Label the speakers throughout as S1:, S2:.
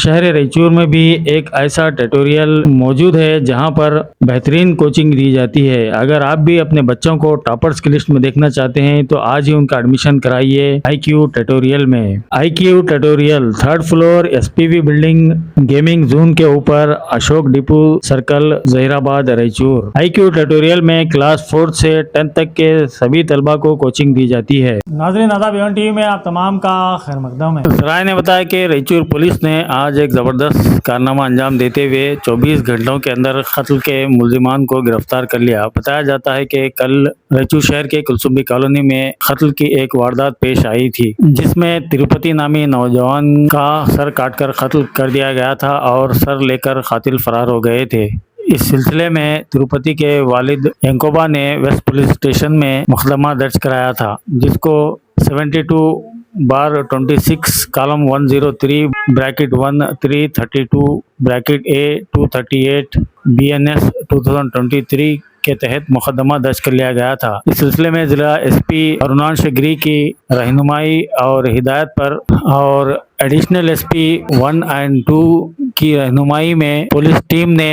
S1: शहर रायचूर में भी एक ऐसा ट्यूटोरियल मौजूद है जहां पर बेहतरीन कोचिंग दी जाती है। अगर आप भी अपने बच्चों को टॉपर्स की लिस्ट में देखना चाहते हैं तो आज ही उनका एडमिशन कराइए IQ ट्यूटोरियल में। IQ tutorial 3rd floor SPV building gaming zone के ऊपर Ashok depot circle Zaheerabad Raichur. IQ tutorial में क्लास 4 से 10 तक के सभी तलबा को कोचिंग दी जाती है।
S2: नाज़रीन आदाब, एवन टीवी में आप तमाम का खैर मकदम है।
S1: सराय ने बताया कि रायचूर पुलिस ने आज एक ज़बरदस्त कारनामा अंजाम देते हुए 24 घंटों के अंदर कत्ल के मुल्जिमान को गिरफ्तार कर लिया। बताया जाता है कि कल रायचूर शहर के कुलसुम्बी कॉलोनी में कत्ल की एक वारदात पेश आई थी, जिसमें तिरुपति नामी नौजवान का सर काटकर कत्ल कर दिया गया था और सर लेकर कातिल फरार हो गए थे। इस सिलसिले में तिरुपति के वालिद यंकोबा ने वेस्ट पुलिस स्टेशन में मुकदमा दर्ज कराया था, जिसको 72/26 column 103 bracket 1 332 bracket A 238 BNS 2023 के तहत मुकदमा दर्ज कर लिया गया था। इस सिलसिले में जिला SP अरुणांश गिरी की रहनुमाई और हिदायत पर और एडिशनल SP 1 और 2 की रहनुमाई में पुलिस टीम ने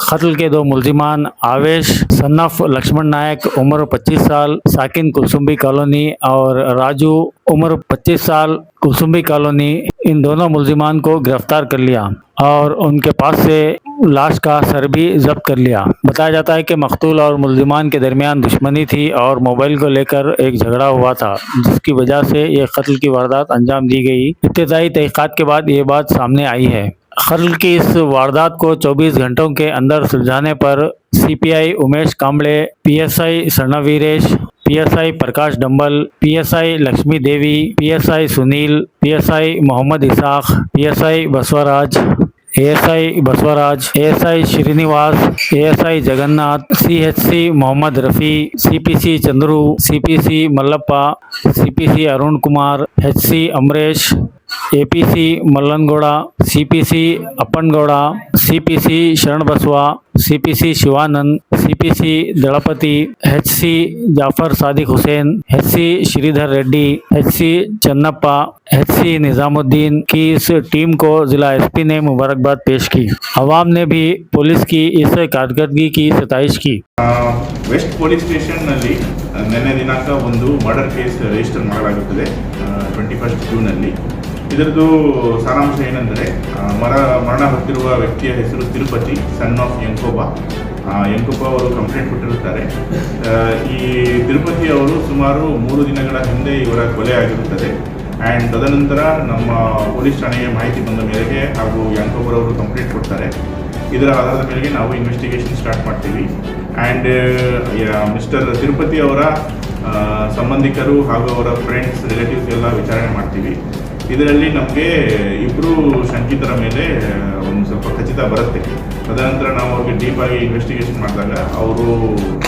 S1: कत्ल के 2 मुल्जिमान आवेश सन्नफ लक्ष्मण नायक उम्र 25 साल साकिन कुलसुम्बी कॉलोनी और राजू उम्र 25 साल कुलसुम्बी कॉलोनी, इन दोनों मुल्जिमान को गिरफ्तार कर लिया और उनके पास से लाश का सर भी जब्त कर लिया। बताया जाता है कि मकतूल और मुल्जिमान के दरमियान दुश्मनी थी और मोबाइल को लेकर एक झगड़ा हुआ था, जिसकी वजह से ये कत्ल की वारदात अंजाम दी गई। इब्तिदाई तहकीकात के बाद ये बात सामने आई है। कत्ल की इस वारदात को 24 घंटों के अंदर सुलझाने पर CPI Umesh Kamble, PSI Sarnaveeresh, PSI Prakash Dambal, PSI Lakshmi Devi, PSI Sunil, PSI Mohammed Isaq, PSI Basavaraj, ASI Basavaraj, ASI Srinivas, ASI Jagannath, CHC Mohammed Rafi, CPC Chandru, CPC Mallappa, CPC Arun Kumar, HC Amaresh, APC Mallanagouda, CPC Appanagouda, CPC Sharan बसवा, CPC Shivanand, CPC दड़पति, HC Jafar Sadiq Hussain, HC Shridhar Reddy, HC Channappa, HC Nizamuddin की इस टीम को जिला SP ने मुबारकबाद पेश की। अवाम ने भी पुलिस की इस कारकर्दगी की सताइश की।
S3: ವೆಸ್ಟ್ ಪೊಲೀಸ್ ಸ್ಟೇಷನ್ನಲ್ಲಿ ನಿನ್ನೆ ದಿನಾಂಕ ಒಂದು ಮರ್ಡರ್ ಕೇಸ್ ರಿಜಿಸ್ಟರ್ ಮಾಡಲಾಗುತ್ತದೆ 21 ಜೂನಲ್ಲಿ. ಇದರದ್ದು ಸಾರಾಂಶ ಏನೆಂದರೆ ಮರಣ ಹೊತ್ತಿರುವ ವ್ಯಕ್ತಿಯ ಹೆಸರು ತಿರುಪತಿ ಸನ್ ಆಫ್ ಯಂಕೋಬಾ. ಯಂಕೋಬಾ ಅವರು ಕಂಪ್ಲೇಂಟ್ ಕೊಟ್ಟಿರುತ್ತಾರೆ. ಈ ತಿರುಪತಿ ಅವರು ಸುಮಾರು 3 ದಿನಗಳ ಹಿಂದೆ ಇವರ ಕೊಲೆ ಆಗಿರುತ್ತದೆ. ಆ್ಯಂಡ್ ತದನಂತರ ನಮ್ಮ ಪೊಲೀಸ್ ಠಾಣೆಗೆ ಮಾಹಿತಿ ಬಂದ ಮೇರೆಗೆ ಹಾಗೂ ಯಂಕೋಬರವರು ಕಂಪ್ಲೇಂಟ್ ಕೊಡ್ತಾರೆ. ಇದರ ಆಧಾರದ ಮೇರೆಗೆ ನಾವು ಇನ್ವೆಸ್ಟಿಗೇಷನ್ ಸ್ಟಾರ್ಟ್ ಮಾಡ್ತೀವಿ. ಆ್ಯಂಡ್ ಮಿಸ್ಟರ್ ತಿರುಪತಿ ಅವರ ಸಂಬಂಧಿಕರು ಹಾಗೂ ಅವರ ಫ್ರೆಂಡ್ಸ್ ರಿಲೇಟಿವ್ಸ್ ಎಲ್ಲ ವಿಚಾರಣೆ ಮಾಡ್ತೀವಿ. ಇದರಲ್ಲಿ ನಮಗೆ ಇಬ್ಬರು ಶಂಕಿತರ ಮೇಲೆ ಒಂದು ಸ್ವಲ್ಪ ಖಚಿತ ಬರುತ್ತೆ. ತದನಂತರ ನಾವು ಅವ್ರಿಗೆ ಡೀಪಾಗಿ ಇನ್ವೆಸ್ಟಿಗೇಷನ್ ಮಾಡಿದಾಗ ಅವರು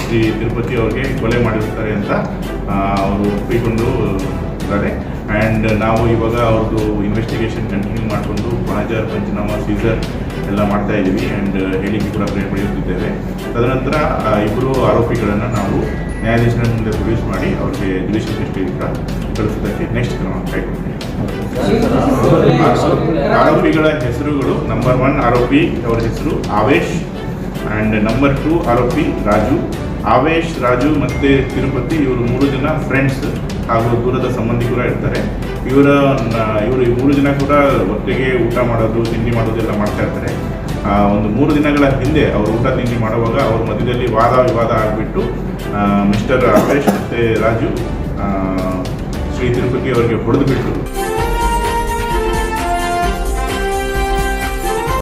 S3: ಶ್ರೀ ತಿರುಪತಿ ಅವ್ರಿಗೆ ಕೊಲೆ ಮಾಡಿರ್ತಾರೆ ಅಂತ ಅವರು ಒಪ್ಪಿಕೊಂಡು ಇದ್ದಾರೆ. ಆ್ಯಂಡ್ ನಾವು ಇವಾಗ ಅವ್ರದ್ದು ಇನ್ವೆಸ್ಟಿಗೇಷನ್ ಕಂಟಿನ್ಯೂ ಮಾಡಿಕೊಂಡು ಮಹಜರ್ ಪಂಚನಾಮ ಸೀಸರ್ ಎಲ್ಲ ಮಾಡ್ತಾ ಇದ್ದೀವಿ. ಆ್ಯಂಡ್ ಹೇಳಿಕೆ ಕೂಡ ಪಡೆಯುತ್ತಿದ್ದೇವೆ. ತದನಂತರ ಇಬ್ಬರು ಆರೋಪಿಗಳನ್ನು ನಾವು ನ್ಯಾಯಾಧೀಶರ ಮುಂದೆ ಪ್ರೊಡ್ಯೂಸ್ ಮಾಡಿ ಅವ್ರಿಗೆ ಜುಡಿಷಿಯಲ್ ಕಸ್ಟಡಿ ಕೂಡ ಕಳಿಸೋದಕ್ಕೆ ನೆಕ್ಸ್ಟ್ ಕ್ರಮ ಕೈಗೊಳ್ತೀವಿ. ಆರೋಪಿಗಳ ಹೆಸರುಗಳು ನಂಬರ್ 1 ಆರೋಪಿ ಅವರ ಹೆಸರು ಆವೇಶ್ ಆ್ಯಂಡ್ ನಂಬರ್ 2 ಆರೋಪಿ ರಾಜು. ಆವೇಶ್, ರಾಜು ಮತ್ತು ತಿರುಪತಿ ಇವರು 3 ಜನ ಫ್ರೆಂಡ್ಸ್ ಹಾಗೂ ದೂರದ ಸಂಬಂಧಿಕರು ಇರ್ತಾರೆ. ಇವರು 3 ಜನ ಕೂಡ ಒಟ್ಟಿಗೆ ಊಟ ಮಾಡೋದು, ತಿಂಡಿ ಮಾಡೋದೆಲ್ಲ ಮಾಡ್ತಾ ಇರ್ತಾರೆ. ಒಂದು 3 ದಿನಗಳ ಹಿಂದೆ ಅವರು ಊಟ ತಿಂಡಿ ಮಾಡುವಾಗ ಅವ್ರ ಮಧ್ಯದಲ್ಲಿ ವಾದ ವಿವಾದ ಆಗಿಬಿಟ್ಟು ಮಿಸ್ಟರ್ ಆವೇಶ್ ಮತ್ತು ರಾಜು ಶ್ರೀ ತಿರುಪತಿ ಅವರಿಗೆ ಹೊಡೆದು ಬಿಟ್ಟರು.